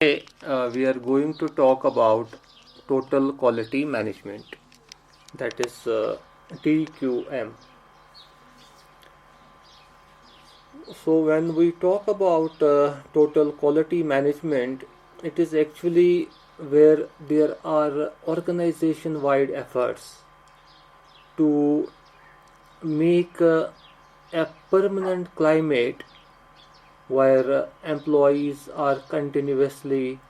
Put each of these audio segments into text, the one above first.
Today, we are going to talk about total quality management, that is TQM. So, when we talk about total quality management, it is actually where there are organization wide efforts to make a permanent climate where employees are continuously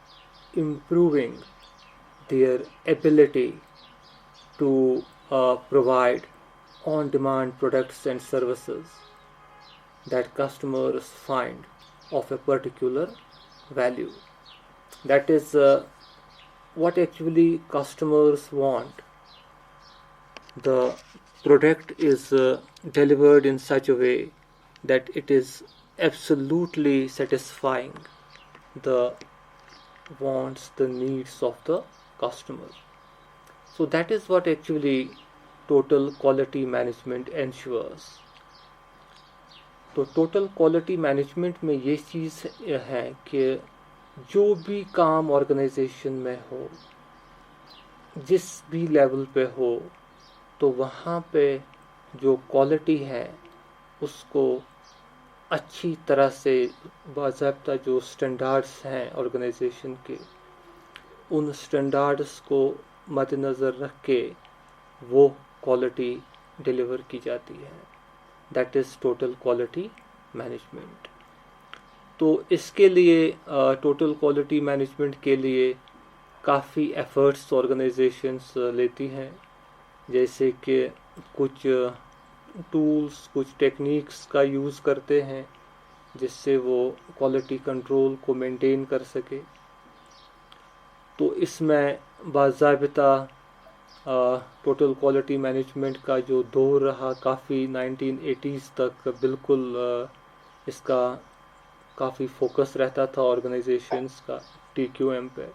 improving their ability to provide on demand products and services that customers find of a particular value. That is what actually customers want. The product is delivered in such a way that it is absolutely satisfying the wants, the needs of the customer. So that is what actually total quality management ensures. तो total quality management में ये चीज़ है कि जो भी काम organisation में हो, जिस भी लेवल पे हो, तो वहाँ पे जो क्वालिटी है उसको अच्छी तरह से बाज़ाब्ता जो स्टैंडर्ड्स हैं ऑर्गेनाइजेशन के, उन स्टैंडर्ड्स को मद्देनज़र रख के वो क्वालिटी डिलीवर की जाती है. That is total quality management. तो इसके लिए टोटल क्वालिटी मैनेजमेंट के लिए काफ़ी एफ़र्ट्स ऑर्गेनाइजेशंस लेती हैं, जैसे कि कुछ टूल्स, कुछ टेक्निक्स का यूज़ करते हैं जिससे वो क्वालिटी कंट्रोल को मेंटेन कर सके. तो इसमें बाज़ाबिता टोटल क्वालिटी मैनेजमेंट का जो दौर रहा काफ़ी 1980s तक, बिल्कुल इसका काफ़ी फोकस रहता था ऑर्गेनाइजेशंस का TQM पे.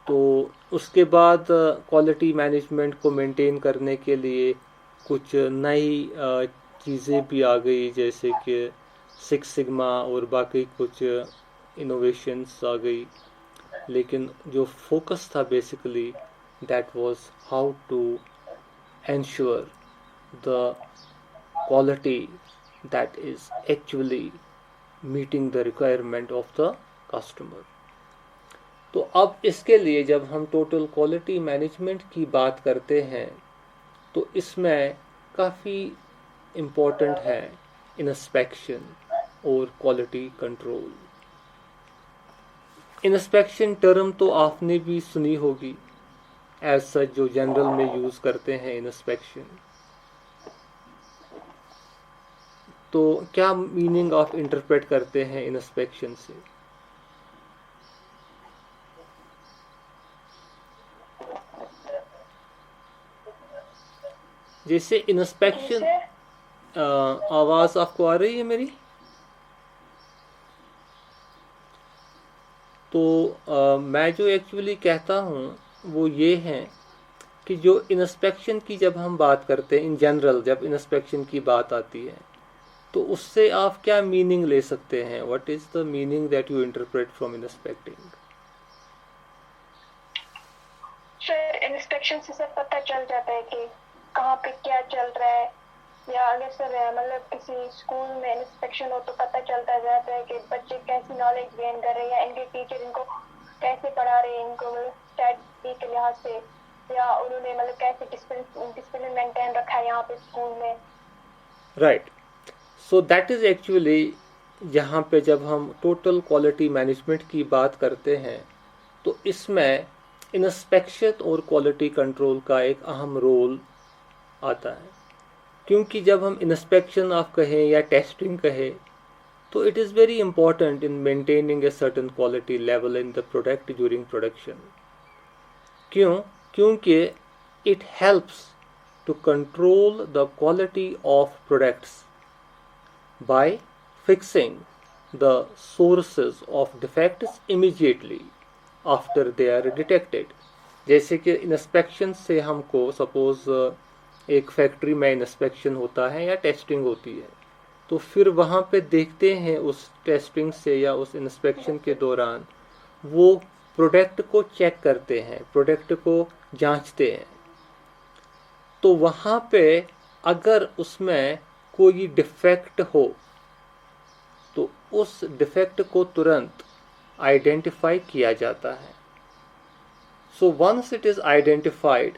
तो उसके बाद क्वालिटी मैनेजमेंट को मेंटेन करने के लिए कुछ नई चीज़ें भी आ गई, जैसे कि सिक्स सिग्मा और बाकी कुछ इनोवेशंस आ गई. लेकिन जो फोकस था basically that was how to ensure the quality that is actually meeting the requirement of the customer. तो अब इसके लिए जब हम टोटल क्वालिटी मैनेजमेंट की बात करते हैं तो इसमें काफ़ी इम्पोर्टेंट है इंस्पेक्शन और क्वालिटी कंट्रोल. इंस्पेक्शन टर्म तो आपने भी सुनी होगी, एज सच जो जनरल में यूज़ करते हैं इंस्पेक्शन. तो क्या मीनिंग ऑफ इंटरप्रेट करते हैं इंस्पेक्शन से? जैसे इंस्पेक्शन, आवाज़ आपको आ रही है मेरी? तो मैं जो एक्चुअली कहता हूँ वो ये है कि जो इंस्पेक्शन की जब हम बात करते हैं इन जनरल, जब इंस्पेक्शन की बात आती है तो उससे आप क्या मीनिंग ले सकते हैं? What is the meaning that you interpret from inspecting? Sir, inspection से सर पता चल जाता है कि कहाँ पे क्या चल रहा है, या अगर सर मतलब किसी स्कूल में इंस्पेक्शन हो तो पता चलता जाता है कि बच्चे कैसी नॉलेज गेन कर रहे हैं, या इनके टीचर इनको कैसे पढ़ा रहे हैं, इनको मतलब स्टडी के लिहाज से, या उन्होंने मतलब कैसे डिसिप्लिन मेंटेन रखा है यहाँ पे स्कूल में. Right. So that is actually यहाँ पे जब हम टोटल क्वालिटी मैनेजमेंट की बात करते हैं तो इसमें इंस्पेक्शन और क्वालिटी कंट्रोल का एक अहम रोल आता है. क्योंकि जब हम इंस्पेक्शन आप कहें या टेस्टिंग कहें तो it is very important in maintaining a certain quality level in the product during production. क्यों? क्योंकि it helps to control the quality of products by fixing the sources of defects immediately after they are detected. जैसे कि inspection से हमको suppose एक factory में inspection होता है या टेस्टिंग होती है, तो फिर वहाँ पे देखते हैं उस टेस्टिंग से या उस इंस्पेक्शन के दौरान वो प्रोडक्ट को चेक करते हैं, प्रोडक्ट को जांचते हैं। तो वहाँ पे अगर उसमें कोई डिफेक्ट हो तो उस डिफेक्ट को तुरंत आइडेंटिफाई किया जाता है। So once it is identified,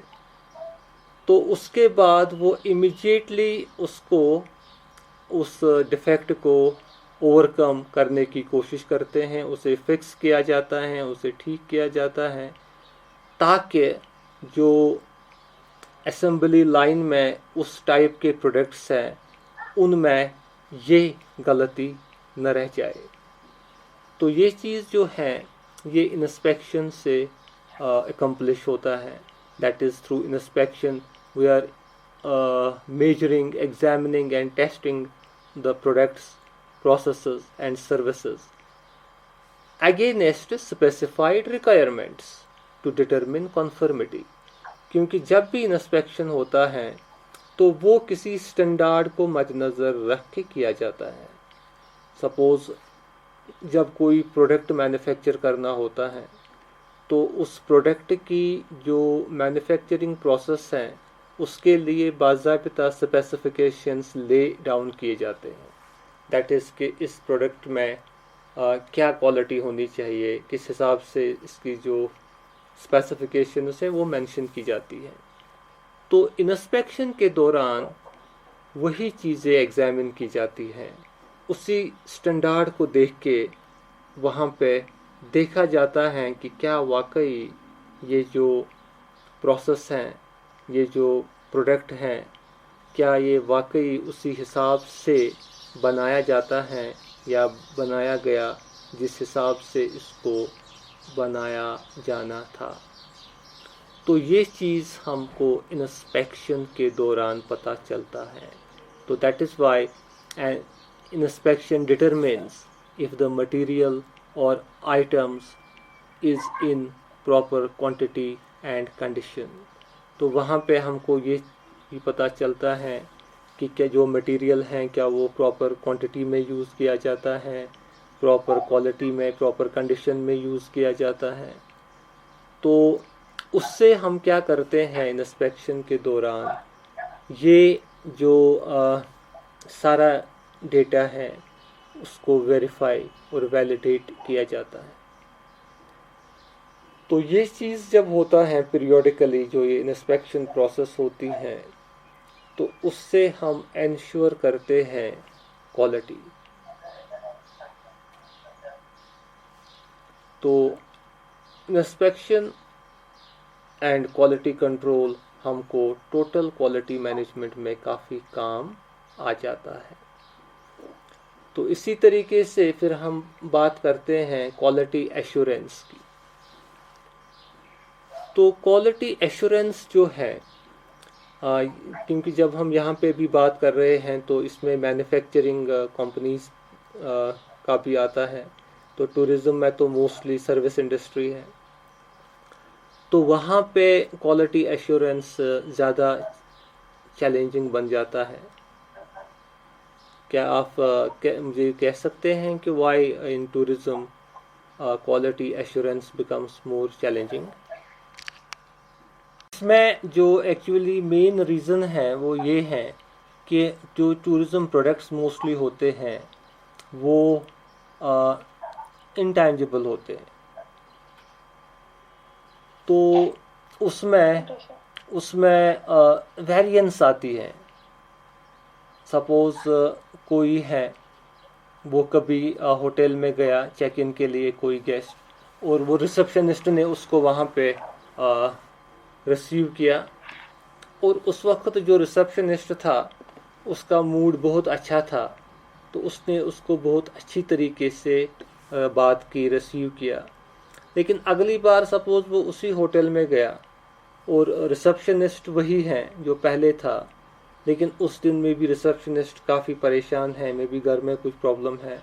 तो उसके बाद वो इमिजिएटली उसको, उस डिफेक्ट को ओवरकम करने की कोशिश करते हैं, उसे फिक्स किया जाता है, उसे ठीक किया जाता है, ताकि जो असेंबली लाइन में उस टाइप के प्रोडक्ट्स हैं उनमें ये गलती न रह जाए। तो ये चीज़ जो है ये इंस्पेक्शन से अकम्प्लिश होता है। That is through inspection we are measuring, examining and testing the products, processes and services against specified requirements to determine conformity। क्योंकि जब भी इंस्पेक्शन होता है तो वो किसी स्टैंडर्ड को मद्देनज़र रख के किया जाता है। सपोज़ जब कोई प्रोडक्ट मैन्युफैक्चर करना होता है तो उस प्रोडक्ट की जो मैन्युफैक्चरिंग प्रोसेस है उसके लिए बाज़ाबिता स्पेसिफिकेशंस ले डाउन किए जाते हैं। दैट इज़ कि इस प्रोडक्ट में क्या क्वालिटी होनी चाहिए, किस हिसाब से इसकी जो स्पेसिफिकेशंस हैं वो मेंशन की जाती है। तो इंस्पेक्शन के दौरान वही चीज़ें एग्जामिन की जाती हैं, उसी स्टैंडर्ड को देख के वहाँ पे देखा जाता है कि क्या वाकई ये जो प्रोसेस हैं, ये जो प्रोडक्ट हैं, क्या ये वाकई उसी हिसाब से बनाया जाता है या बनाया गया जिस हिसाब से इसको बनाया जाना था। तो ये चीज़ हमको इंस्पेक्शन के दौरान पता चलता है। तो that is why an inspection determines if the material और items is in proper quantity and condition. तो वहाँ पे हमको ये भी पता चलता है कि क्या जो मटेरियल हैं क्या वो प्रॉपर क्वांटिटी में यूज़ किया जाता है, प्रॉपर क्वालिटी में, प्रॉपर कंडीशन में यूज़ किया जाता है। तो उससे हम क्या करते हैं इंस्पेक्शन के दौरान, ये जो सारा डेटा है उसको वेरीफाई और वैलिडेट किया जाता है। तो ये चीज़ जब होता है पीरियोडिकली, जो ये इंस्पेक्शन प्रोसेस होती है, तो उससे हम इंश्योर करते हैं क्वालिटी। तो इंस्पेक्शन एंड क्वालिटी कंट्रोल हमको टोटल क्वालिटी मैनेजमेंट में काफ़ी काम आ जाता है। तो इसी तरीके से फिर हम बात करते हैं क्वालिटी एश्योरेंस की। तो क्वालिटी एश्योरेंस जो है, क्योंकि जब हम यहाँ पे भी बात कर रहे हैं तो इसमें मैन्युफैक्चरिंग कंपनीज का भी आता है। तो टूरिज़्म में तो मोस्टली सर्विस इंडस्ट्री है, तो वहाँ पे क्वालिटी एश्योरेंस ज़्यादा चैलेंजिंग बन जाता है। क्या आप मुझे कह सकते हैं कि why in tourism quality assurance becomes more challenging? इसमें जो एक्चुअली मेन रीज़न है वो ये है कि जो टूरिज़्म प्रोडक्ट्स मोस्टली होते हैं वो इंटैंजिबल होते हैं। तो उसमें वेरिएंस आती है। सपोज़ कोई है वो कभी होटल में गया चेक इन के लिए कोई गेस्ट, और वो रिसेप्शनिस्ट ने उसको वहाँ पे रिसीव किया, और उस वक्त जो रिसेप्शनिस्ट था उसका मूड बहुत अच्छा था, तो उसने उसको बहुत अच्छी तरीके से बात की, रिसीव किया। लेकिन अगली बार सपोज़ वो उसी होटल में गया और रिसेप्शनिस्ट वही हैं जो पहले था, लेकिन उस दिन में भी रिसेप्शनिस्ट काफ़ी परेशान है, मे बी घर में कुछ प्रॉब्लम है,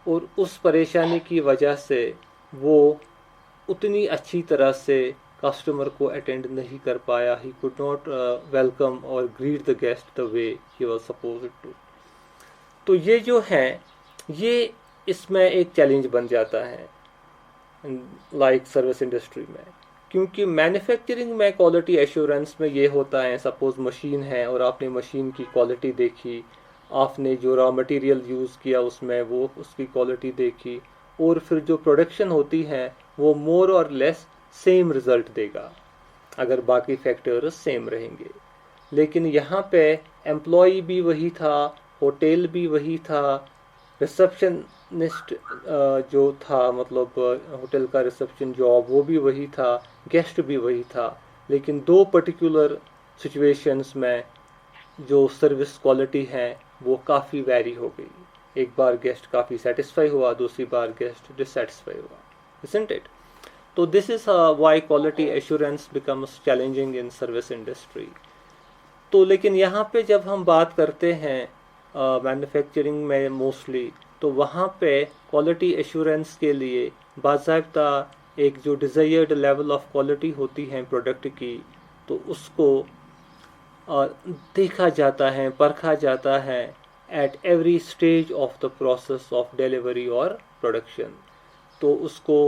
और उस परेशानी की वजह से वो उतनी अच्छी तरह से कस्टमर को अटेंड नहीं कर पाया। ही कुड नॉट वेलकम और greet the guest the way he was supposed to. तो ये जो है ये इसमें एक चैलेंज बन जाता है। लाइक सर्विस इंडस्ट्री में। क्योंकि मैन्युफैक्चरिंग में क्वालिटी एश्योरेंस में ये होता है, सपोज मशीन है और आपने मशीन की क्वालिटी देखी, आपने जो रॉ मटेरियल यूज़ किया उसमें वो उसकी क्वालिटी देखी, और फिर जो प्रोडक्शन होती है वो मोर और लेस सेम रिजल्ट देगा अगर बाकी फैक्टर्स सेम रहेंगे। लेकिन यहाँ पे एम्प्लॉय भी वही था, होटल भी वही था, रिसेप्शनिस्ट जो था, मतलब होटल का रिसेप्शन जॉब वो भी वही था, गेस्ट भी वही था, लेकिन दो पर्टिकुलर सिचुएशंस में जो सर्विस क्वालिटी है वो काफ़ी वैरी हो गई। एक बार गेस्ट काफ़ी सेटिस्फाई हुआ, दूसरी बार गेस्ट डिससेटिस्फाई हुआ, isn't it? तो this is why quality assurance becomes challenging in service industry. तो लेकिन यहाँ पे जब हम बात करते हैं मैन्युफैक्चरिंग में मोस्टली, तो वहाँ पे क्वालिटी एश्योरेंस के लिए बाज़ाब्ता एक जो डिज़ायर्ड लेवल ऑफ क्वालिटी होती है प्रोडक्ट की, तो उसको देखा जाता है, परखा जाता है at every stage of the process of delivery और प्रोडक्शन। तो उसको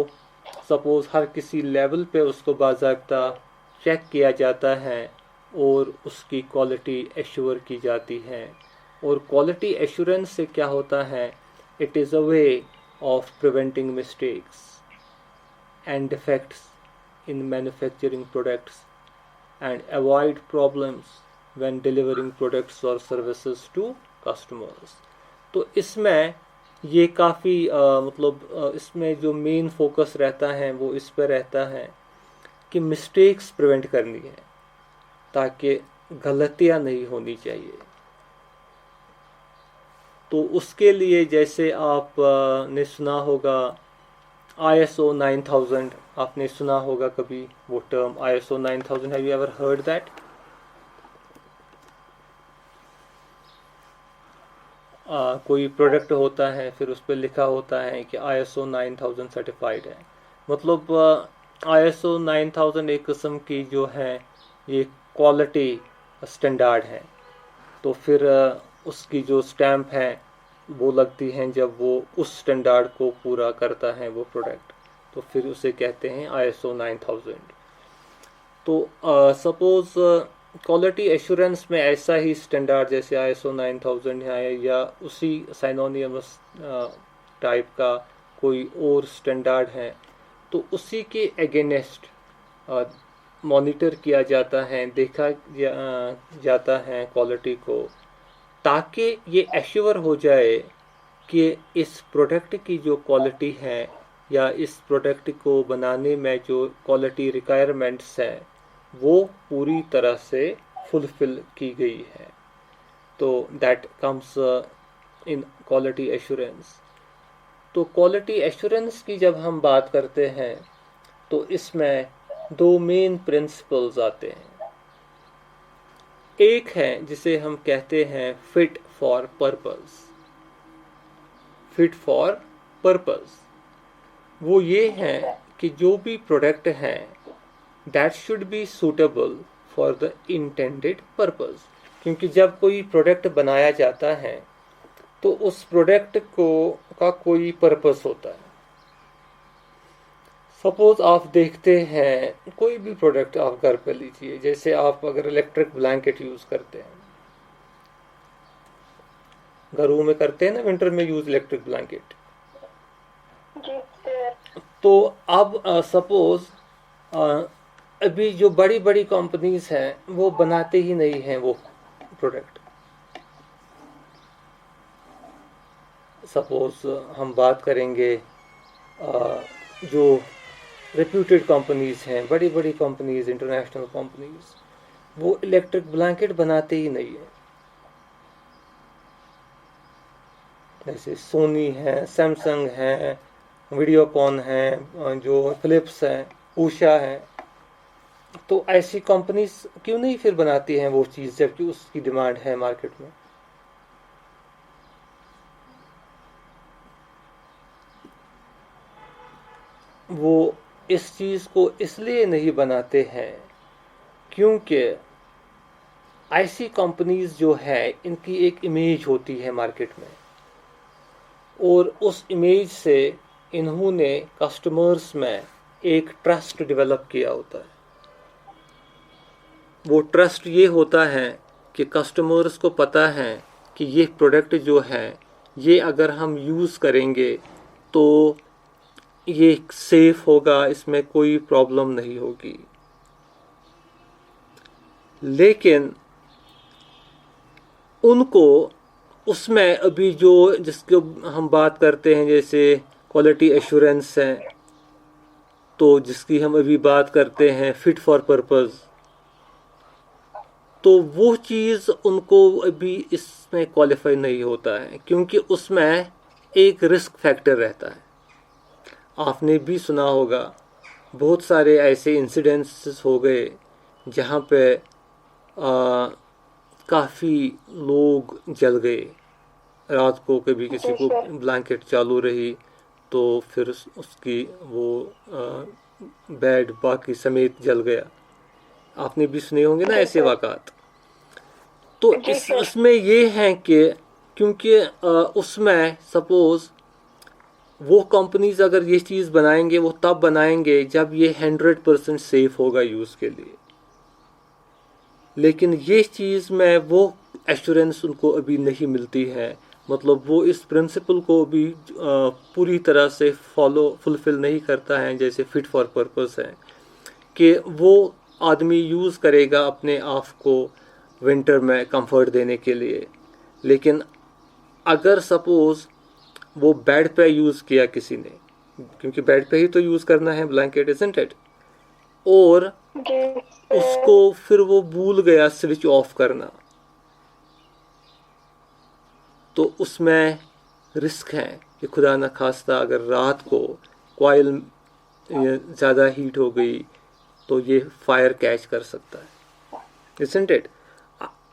सपोज हर किसी लेवल पे उसको बाज़ाब्ता चेक किया जाता है और उसकी क्वालिटी एश्योर की जाती है। और क्वालिटी एश्योरेंस से क्या होता है, it is a way of preventing mistakes and defects in manufacturing products and avoid problems when delivering products और सर्विसेज टू कस्टमर्स। तो इसमें ये काफ़ी मतलब इसमें जो मेन फोकस रहता है वो इस पर रहता है कि मिस्टेक्स प्रिवेंट करनी है ताकि गलतियां नहीं होनी चाहिए। तो उसके लिए जैसे आप ने सुना होगा ISO 9000, आपने सुना होगा कभी वो term ISO 9000, have you ever heard that? कोई प्रोडक्ट होता है, फिर उस पर लिखा होता है कि ISO 9000 सर्टिफाइड है। मतलब ISO 9000 एक किस्म की जो है ये क्वालिटी स्टैंडर्ड है। तो फिर उसकी जो स्टैम्प है वो लगती हैं जब वो उस स्टैंडर्ड को पूरा करता है वो प्रोडक्ट, तो फिर उसे कहते हैं ISO 9000। तो सपोज क्वालिटी एश्योरेंस में ऐसा ही स्टैंडर्ड जैसे ISO 9000 है या उसी साइनोनिमस टाइप का कोई और स्टैंडर्ड है, तो उसी के अगेंस्ट मॉनिटर किया जाता है, देखा जाता है क्वालिटी को, ताकि ये एश्योर हो जाए कि इस प्रोडक्ट की जो क्वालिटी है या इस प्रोडक्ट को बनाने में जो क्वालिटी रिक्वायरमेंट्स हैं वो पूरी तरह से फुलफिल की गई है। तो that comes in quality assurance. तो क्वालिटी एश्योरेंस की जब हम बात करते हैं तो इसमें दो मेन प्रिंसिपल्स आते हैं। एक है जिसे हम कहते हैं fit for purpose. Fit for purpose वो ये है कि जो भी प्रोडक्ट है that should be suitable for the intended purpose. क्योंकि जब कोई प्रोडक्ट बनाया जाता है तो उस प्रोडक्ट को का कोई पर्पस होता है। सपोज आप देखते हैं कोई भी प्रोडक्ट आप घर पे लीजिए, जैसे आप अगर इलेक्ट्रिक ब्लैंकेट यूज करते हैं, घरों में करते हैं ना विंटर में यूज इलेक्ट्रिक ब्लैंकेट, तो अब सपोज अभी जो बड़ी बड़ी कंपनीज हैं वो बनाते ही नहीं हैं वो प्रोडक्ट। सपोज हम बात करेंगे जो रेप्यूटेड कंपनीज हैं, बड़ी बड़ी कंपनीज, इंटरनेशनल कंपनीज, वो इलेक्ट्रिक ब्लैंकेट बनाते ही नहीं है। जैसे सोनी है, सैमसंग है, वीडियोकॉन है, जो फिलिप्स है, उषा है, तो ऐसी कंपनीज क्यों नहीं फिर बनाती हैं वो चीज़ जबकि उसकी डिमांड है मार्केट में। वो इस चीज़ को इसलिए नहीं बनाते हैं क्योंकि ऐसी कंपनीज जो है इनकी एक इमेज होती है मार्केट में, और उस इमेज से इन्होंने कस्टमर्स में एक ट्रस्ट डेवलप किया होता है। वो ट्रस्ट ये होता है कि कस्टमर्स को पता है कि ये प्रोडक्ट जो है ये अगर हम यूज़ करेंगे तो ये सेफ होगा, इसमें कोई प्रॉब्लम नहीं होगी। लेकिन उनको उसमें अभी जो जिसको हम बात करते हैं जैसे क्वालिटी एश्योरेंस है, तो जिसकी हम अभी बात करते हैं फिट फॉर पर्पस, तो वो चीज़ उनको अभी इसमें क्वालिफाई नहीं होता है क्योंकि उसमें एक रिस्क फैक्टर रहता है। आपने भी सुना होगा बहुत सारे ऐसे इंसिडेंट्स हो गए जहाँ पे काफ़ी लोग जल गए। रात को कभी किसी जी को सर। ब्लैंकेट चालू रही तो फिर उसकी वो बेड बाकी समेत जल गया। आपने भी सुने होंगे ना जी ऐसे सर। वाक़ात। तो जी सर। इसमें ये है कि क्योंकि उसमें सपोज़ वो कंपनीज अगर ये चीज़ बनाएंगे वो तब बनाएंगे जब ये 100% सेफ होगा यूज़ के लिए। लेकिन ये चीज़ में वो एश्योरेंस उनको अभी नहीं मिलती है, मतलब वो इस प्रिंसिपल को भी पूरी तरह से फुलफिल नहीं करता है जैसे फिट फॉर पर्पस है कि वो आदमी यूज़ करेगा अपने आप को विंटर में कंफर्ट देने के लिए। लेकिन अगर सपोज़ वो बेड पे यूज़ किया किसी ने, क्योंकि बेड पे ही तो यूज़ करना है ब्लैंकेट, इज़न्ट इट, और जी उसको सर। फिर वो भूल गया स्विच ऑफ करना, तो उसमें रिस्क है कि खुदा न खास्ता अगर रात को कॉइल ज़्यादा हीट हो गई तो ये फायर कैच कर सकता है, इज़न्ट इट।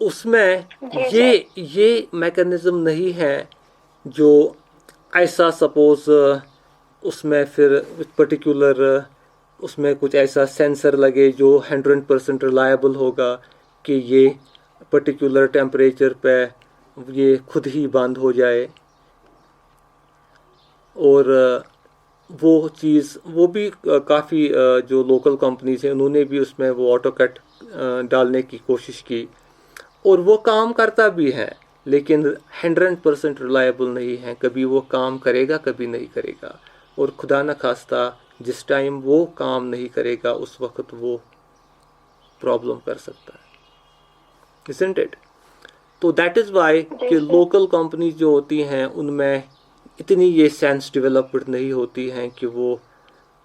उसमें जी ये मैकेनिज़्म नहीं है जो ऐसा सपोज़ उसमें फिर पर्टिकुलर उसमें कुछ ऐसा सेंसर लगे जो 100% रिलायबल होगा कि ये पर्टिकुलर टेम्परेचर पे ये खुद ही बंद हो जाए। और वो चीज़ वो भी काफ़ी जो लोकल कंपनीज हैं उन्होंने भी उसमें वो ऑटो कट डालने की कोशिश की और वो काम करता भी है, लेकिन 100% रिलायबल नहीं है। कभी वो काम करेगा कभी नहीं करेगा, और खुदा न खास्ता जिस टाइम वो काम नहीं करेगा उस वक्त वो प्रॉब्लम कर सकता है, इज़न्ट इट। तो दैट इज़ वाई कि लोकल कंपनीज जो होती हैं उनमें इतनी ये सेंस डेवलप्ड नहीं होती हैं कि वो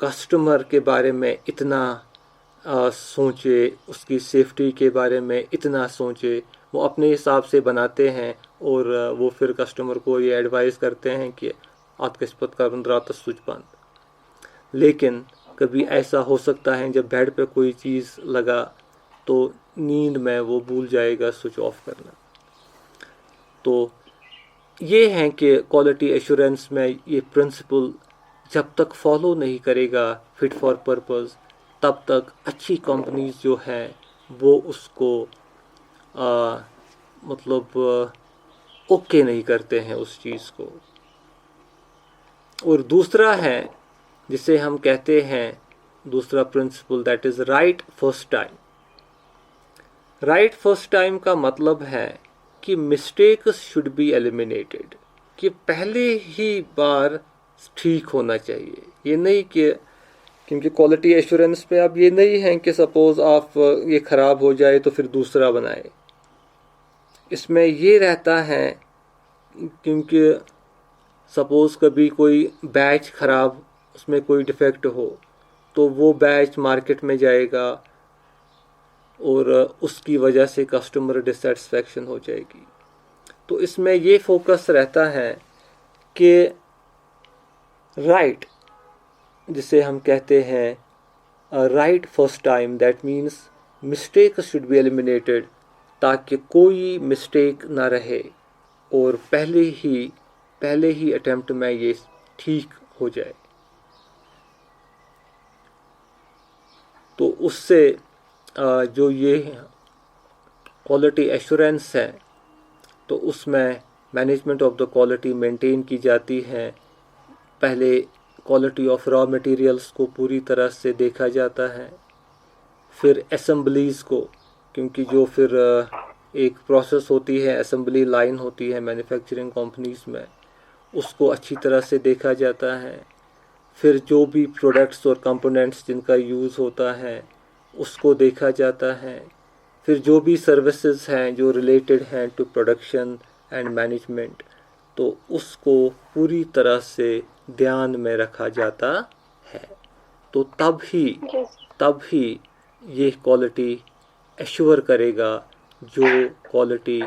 कस्टमर के बारे में इतना सोचे, उसकी सेफ्टी के बारे में इतना सोचे। वो अपने हिसाब से बनाते हैं और वो फिर कस्टमर को ये एडवाइस करते हैं कि आतकस्पत का रात स्विच बंद। लेकिन कभी ऐसा हो सकता है जब बेड पे कोई चीज़ लगा तो नींद में वो भूल जाएगा स्विच ऑफ करना। तो ये है कि क्वालिटी एश्योरेंस में ये प्रिंसिपल जब तक फॉलो नहीं करेगा फिट फॉर पर्पस, तब तक अच्छी कंपनीज जो हैं वो उसको मतलब ओके नहीं करते हैं उस चीज़ को। और दूसरा है जिसे हम कहते हैं दूसरा principle, that is right first time. Right first time का मतलब है कि मिस्टेक्स शुड बी एलिमिनेटेड, कि पहले ही बार ठीक होना चाहिए। ये नहीं कि क्योंकि क्वालिटी एश्योरेंस पे अब ये नहीं है कि सपोज़ आप ये ख़राब हो जाए तो फिर दूसरा बनाए। इसमें ये रहता है क्योंकि सपोज़ कभी कोई बैच ख़राब, उसमें कोई डिफेक्ट हो तो वो बैच मार्केट में जाएगा और उसकी वजह से कस्टमर डिससेटिस्फैक्शन हो जाएगी। तो इसमें ये फोकस रहता है कि राइट जिसे हम कहते हैं right first time, that means mistake should be eliminated, ताकि कोई मिस्टेक ना रहे और पहले ही अटेम्प्ट में ये ठीक हो जाए। तो उससे जो ये क्वालिटी एश्योरेंस है तो उसमें management of the quality maintain की जाती है। पहले क्वालिटी ऑफ रॉ मटेरियल्स को पूरी तरह से देखा जाता है। फिर असेंबलीज़ को, क्योंकि जो फिर एक प्रोसेस होती है, असेंबली लाइन होती है मैन्युफैक्चरिंग कंपनीज में, उसको अच्छी तरह से देखा जाता है। फिर जो भी प्रोडक्ट्स और कंपोनेंट्स जिनका यूज़ होता है उसको देखा जाता है। फिर जो भी सर्विसेज हैं जो रिलेटेड हैं टू प्रोडक्शन एंड मैनेजमेंट, तो उसको पूरी तरह से ध्यान में रखा जाता है। तो तब ही ये क्वालिटी एश्योर करेगा जो क्वालिटी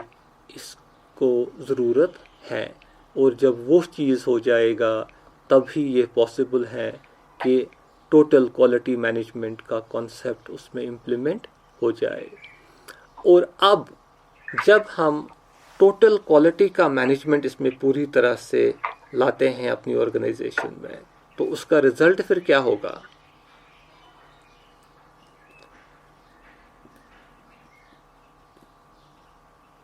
इसको ज़रूरत है। और जब वो चीज़ हो जाएगा तभी ये पॉसिबल है कि टोटल क्वालिटी मैनेजमेंट का कॉन्सेप्ट उसमें इम्प्लीमेंट हो जाए। और अब जब हम टोटल क्वालिटी का मैनेजमेंट इसमें पूरी तरह से लाते हैं अपनी ऑर्गेनाइजेशन में, तो उसका रिजल्ट फिर क्या होगा?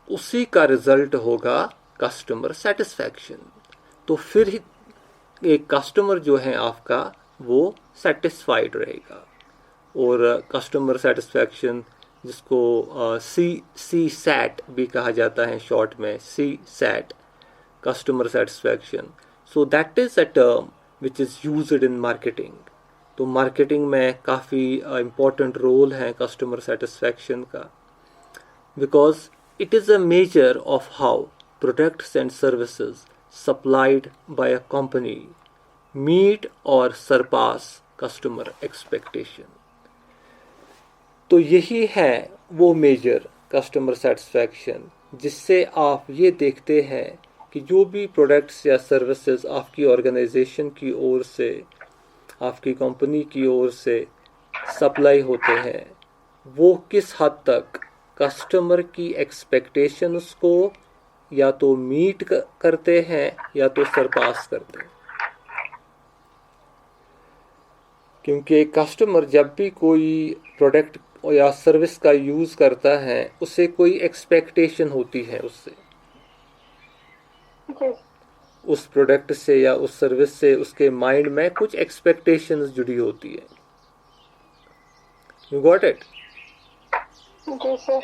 उसी का रिजल्ट होगा कस्टमर सेटिस्फैक्शन। तो फिर एक कस्टमर जो है आपका वो सेटिस्फाइड रहेगा। और कस्टमर सेटिस्फैक्शन, जिसको सी सैट भी कहा जाता है शॉर्ट में, C SAT, customer satisfaction. So that is a term which is used in marketing. तो मार्केटिंग में काफ़ी इम्पोर्टेंट रोल है कस्टमर सेटिस्फैक्शन का, because it is a measure of how products and services supplied by a company meet or surpass customer expectation. तो यही है वो major customer satisfaction, जिससे आप ये देखते हैं कि जो भी प्रोडक्ट्स या सर्विसेज आपकी ऑर्गेनाइजेशन की ओर से, आपकी कंपनी की ओर से सप्लाई होते हैं, वो किस हद तक कस्टमर की एक्सपेक्टेशंस को या तो मीट करते हैं या तो सरपास करते हैं। क्योंकि कस्टमर जब भी कोई प्रोडक्ट या सर्विस का यूज़ करता है, उसे कोई एक्सपेक्टेशन होती है उससे, उस प्रोडक्ट से या उस सर्विस से उसके माइंड में कुछ एक्सपेक्टेशंस जुड़ी होती है। You got it? जी सर।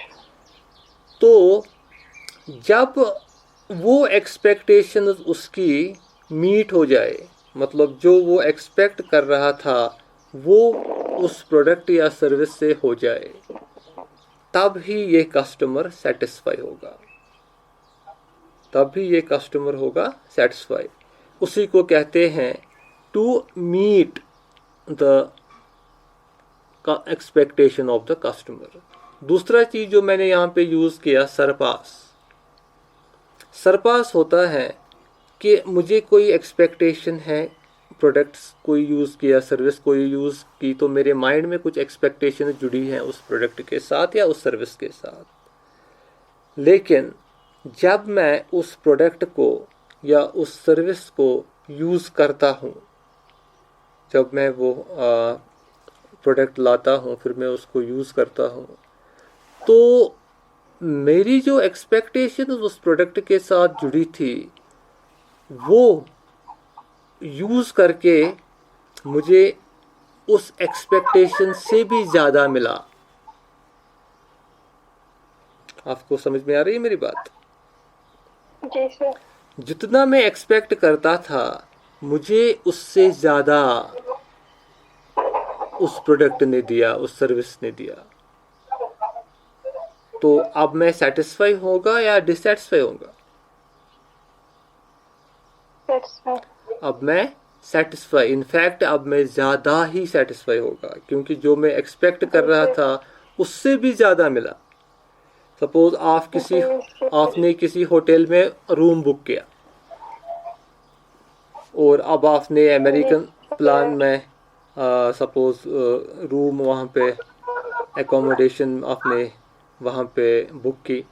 तो जब वो एक्सपेक्टेशन उसकी मीट हो जाए, मतलब जो वो एक्सपेक्ट कर रहा था वो उस प्रोडक्ट या सर्विस से हो जाए, तब ही ये कस्टमर सेटिस्फाई होगा, तब भी ये कस्टमर होगा सेटिस्फाई। उसी को कहते हैं to meet the expectation of the customer. दूसरा चीज जो मैंने यहाँ पे यूज किया, सरपास। सरपास होता है कि मुझे कोई एक्सपेक्टेशन है, प्रोडक्ट्स कोई यूज़ किया, सर्विस कोई यूज़ की, तो मेरे माइंड में कुछ एक्सपेक्टेशन जुड़ी हैं उस प्रोडक्ट के साथ या उस सर्विस के साथ। लेकिन जब मैं उस प्रोडक्ट को या उस सर्विस को यूज़ करता हूँ, जब मैं वो प्रोडक्ट लाता हूँ, फिर मैं उसको यूज़ करता हूँ, तो मेरी जो एक्सपेक्टेशन उस प्रोडक्ट के साथ जुड़ी थी, वो यूज़ करके मुझे उस एक्सपेक्टेशन से भी ज़्यादा मिला। आपको समझ में आ रही है मेरी बात? जी सर। जितना मैं एक्सपेक्ट करता था, मुझे उससे ज़्यादा उस प्रोडक्ट ने दिया, उस सर्विस ने दिया। तो अब मैं सेटिस्फाई होगा या डिससेटिस्फाई होगा? अब मैं सेटिस्फाई, इनफैक्ट अब मैं ज़्यादा ही सेटिस्फाई होगा, क्योंकि जो मैं एक्सपेक्ट कर रहा था उससे भी ज़्यादा मिला। सपोज आपने किसी होटल में रूम बुक किया और अब आपने अमेरिकन प्लान में सपोज रूम वहाँ पे एकोमोडेशन आपने वहाँ पे बुक की,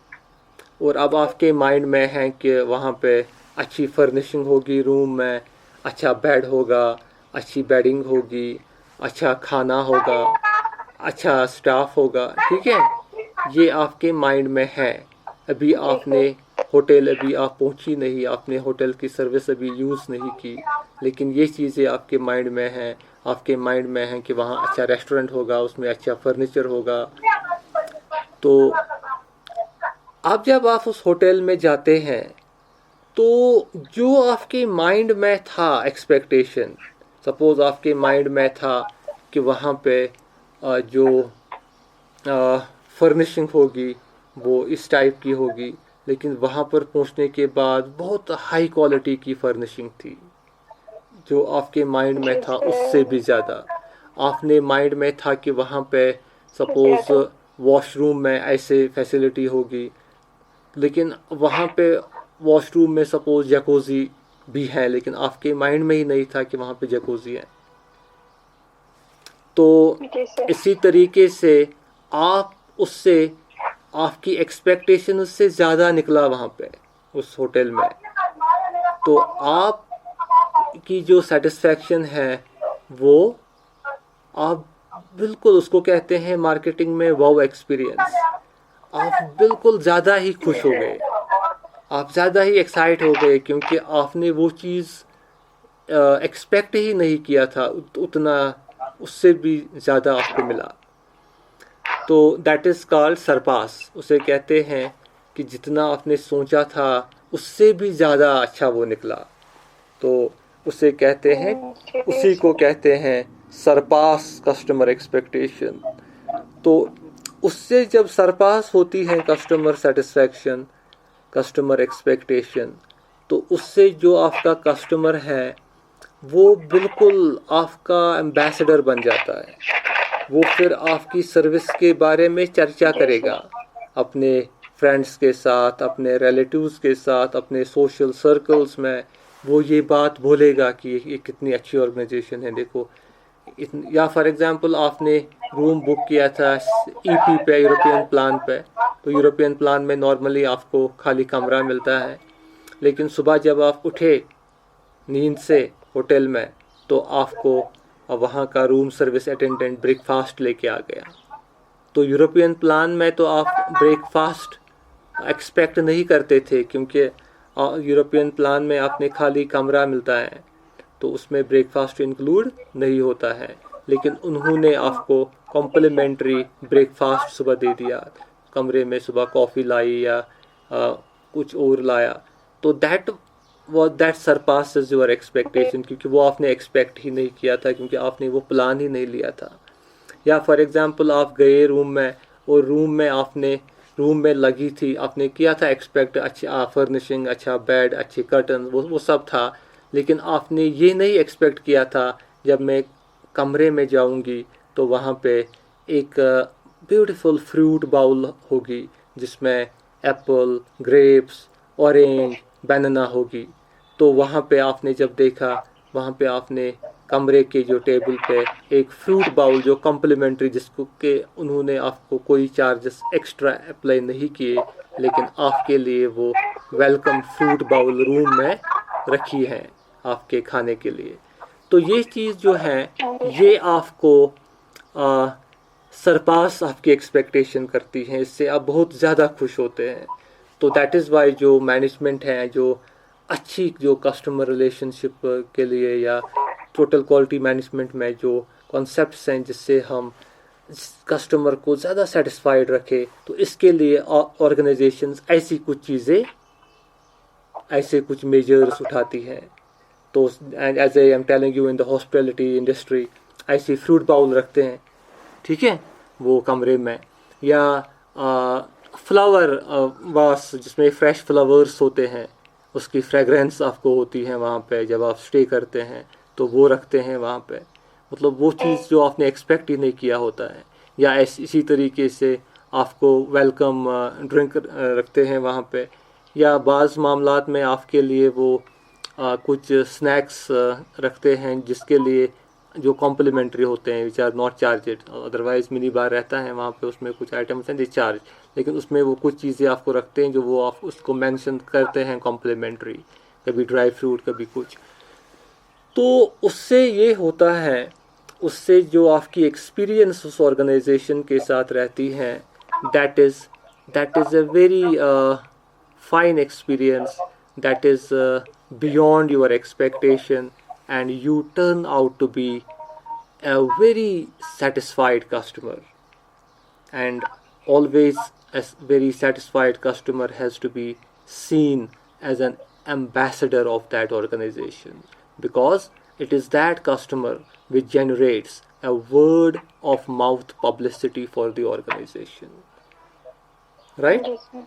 और अब आपके माइंड में है कि वहाँ पे अच्छी फर्निशिंग होगी, रूम में अच्छा बेड होगा, अच्छी बेडिंग होगी, अच्छा खाना होगा, अच्छा स्टाफ होगा, ठीक है, ये आपके माइंड में है। अभी आपने होटल, अभी आप पहुंची नहीं, आपने होटल की सर्विस अभी यूज़ नहीं की, लेकिन ये चीज़ें आपके माइंड में हैं, आपके माइंड में हैं कि वहाँ अच्छा रेस्टोरेंट होगा, उसमें अच्छा फर्नीचर होगा। तो जब आप उस होटल में जाते हैं तो जो आपके माइंड में था एक्सपेक्टेशन, सपोज आपके माइंड में था कि वहाँ पे जो फर्निशिंग होगी वो इस टाइप की होगी, लेकिन वहाँ पर पहुँचने के बाद बहुत हाई क्वालिटी की फर्निशिंग थी। जो आपके माइंड में जी था उससे भी सर। ज़्यादा आपने माइंड में था कि वहाँ पे ठीक है सपोज तो वॉशरूम में ऐसे फैसिलिटी होगी, लेकिन वहाँ पे वॉशरूम में सपोज जैकोजी भी है, लेकिन आपके माइंड में ही नहीं था कि वहाँ पे जैकोजी है। तो जी सर। इसी तरीके से आप उससे आपकी एक्सपेक्टेशन उससे ज़्यादा निकला वहाँ पे उस होटल में, तो आप की जो सेटिस्फैक्शन है वो आप बिल्कुल उसको कहते हैं मार्केटिंग में वाओ एक्सपीरियंस। आप बिल्कुल ज़्यादा ही जी खुश हो सर। गए, आप ज़्यादा ही एक्साइट हो गए, क्योंकि आपने वो चीज़ एक्सपेक्ट ही नहीं किया था, उतना उससे भी ज़्यादा आपको मिला। तो दैट इज़ कॉल्ड सरपास। उसे कहते हैं कि जितना आपने सोचा था उससे भी ज़्यादा अच्छा वो निकला, तो उसे कहते हैं, जी उसी को सर। कहते हैं सरपास कस्टमर एक्सपेक्टेशन। तो उससे जब सरपास होती है कस्टमर सेटिस्फैक्शन, कस्टमर एक्सपेक्टेशन, तो उससे जो आपका कस्टमर है वो बिल्कुल आपका एम्बेसडर बन जाता है। वो फिर आपकी सर्विस के बारे में चर्चा जी करेगा सर। अपने फ्रेंड्स के साथ, अपने रिलेटिव्स के साथ, अपने सोशल सर्कल्स में। वो ये बात बोलेगा कि ये कितनी अच्छी ऑर्गेनाइजेशन है, देखो। या फॉर एग्जांपल आपने रूम बुक किया था ईपी पे, यूरोपियन प्लान पे, तो यूरोपियन प्लान में नॉर्मली आपको खाली कमरा मिलता है, लेकिन सुबह जब आप उठे नींद से होटल में तो आपको वहाँ का रूम सर्विस अटेंडेंट ब्रेकफास्ट लेके आ गया। तो यूरोपियन प्लान में तो आप ब्रेकफास्ट एक्सपेक्ट नहीं करते थे, क्योंकि यूरोपियन प्लान में आपने खाली कमरा मिलता है, तो उसमें ब्रेकफास्ट इंक्लूड नहीं होता है। लेकिन उन्होंने आपको जी सर। कॉम्प्लीमेंट्री ब्रेकफास्ट सुबह दे दिया, कमरे में सुबह कॉफ़ी लाई या कुछ और लाया। तो दैट सरपासेस योर जी एक्सपेक्टेशन, क्योंकि वो आपने एक्सपेक्ट ही नहीं किया था, क्योंकि आपने वो प्लान ही नहीं लिया था। या फॉर एग्जांपल आप गए रूम में, और रूम में लगी थी, आपने किया था एक्सपेक्ट अच्छा फर्निशिंग, अच्छा बेड, अच्छे कर्टन, वो सब था, लेकिन आपने ये नहीं एक्सपेक्ट किया था जब मैं कमरे में जाऊंगी तो वहाँ पे एक ब्यूटीफुल फ्रूट बाउल होगी जिसमें एप्पल, ग्रेप्स, ऑरेंज, बनाना होगी। तो वहाँ पे आपने जब देखा, वहाँ पे आपने कमरे के जो टेबल पे एक फ्रूट बाउल जो कम्प्लीमेंट्री, जिसको के उन्होंने आपको कोई चार्जेस एक्स्ट्रा अप्लाई नहीं किए, लेकिन आपके लिए वो वेलकम फ्रूट बाउल रूम में रखी है आपके खाने के लिए। तो ये चीज़ जो है जी ये सर। आपको सरपास आपकी एक्सपेक्टेशन करती हैं, इससे आप बहुत ज़्यादा खुश होते हैं। तो दैट इज़ वाई जो मैनेजमेंट है, जो अच्छी जो कस्टमर रिलेशनशिप के लिए या टोटल क्वालिटी मैनेजमेंट में जो कॉन्सेप्ट्स हैं जिससे हम कस्टमर को ज़्यादा सेटिस्फाइड रखें, तो इसके लिए ऑर्गेनाइजेशंस ऐसी कुछ चीज़ें, ऐसे कुछ मेजर्स उठाती हैं। तो as I am telling you, in the hospitality industry ऐसी फ्रूट बाउल रखते हैं, ठीक है, वो कमरे में। या फ्लावर वास जिसमें फ्रेश फ्लावर्स होते हैं, उसकी फ्रेगरेंस आपको होती है वहाँ पे जब आप स्टे करते हैं, तो वो रखते हैं वहाँ पे। मतलब वो चीज़ जो आपने एक्सपेक्ट ही नहीं किया होता है। या इसी तरीके से आपको वेलकम ड्रिंक रखते हैं वहाँ पे। या बाज़ मामलात में आपके लिए वो कुछ स्नैक्स रखते हैं जिसके लिए जो कॉम्प्लीमेंट्री होते हैं, which are not charged. Otherwise mini bar रहता है वहाँ पे, उसमें कुछ आइटम्स हैं चार्ज, लेकिन उसमें वो कुछ चीज़ें आपको रखते हैं जो वो आप उसको मेंशन करते हैं कॉम्प्लीमेंट्री, कभी ड्राई फ्रूट, कभी कुछ। तो उससे ये होता है, उससे जो आपकी एक्सपीरियंस उस ऑर्गेनाइजेशन के साथ रहती है, that is a very fine experience, that is beyond your expectation, and you turn out to be a very satisfied customer. And always a very satisfied customer has to be seen as an ambassador of that organization, because it is that customer which generates a word of mouth publicity for the organization, right? जी sir.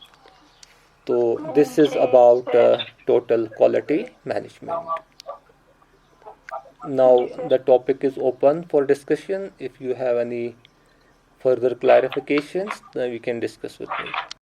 So this is about total quality management. Now the topic is open for discussion. If you have any further clarifications, then we can discuss with me.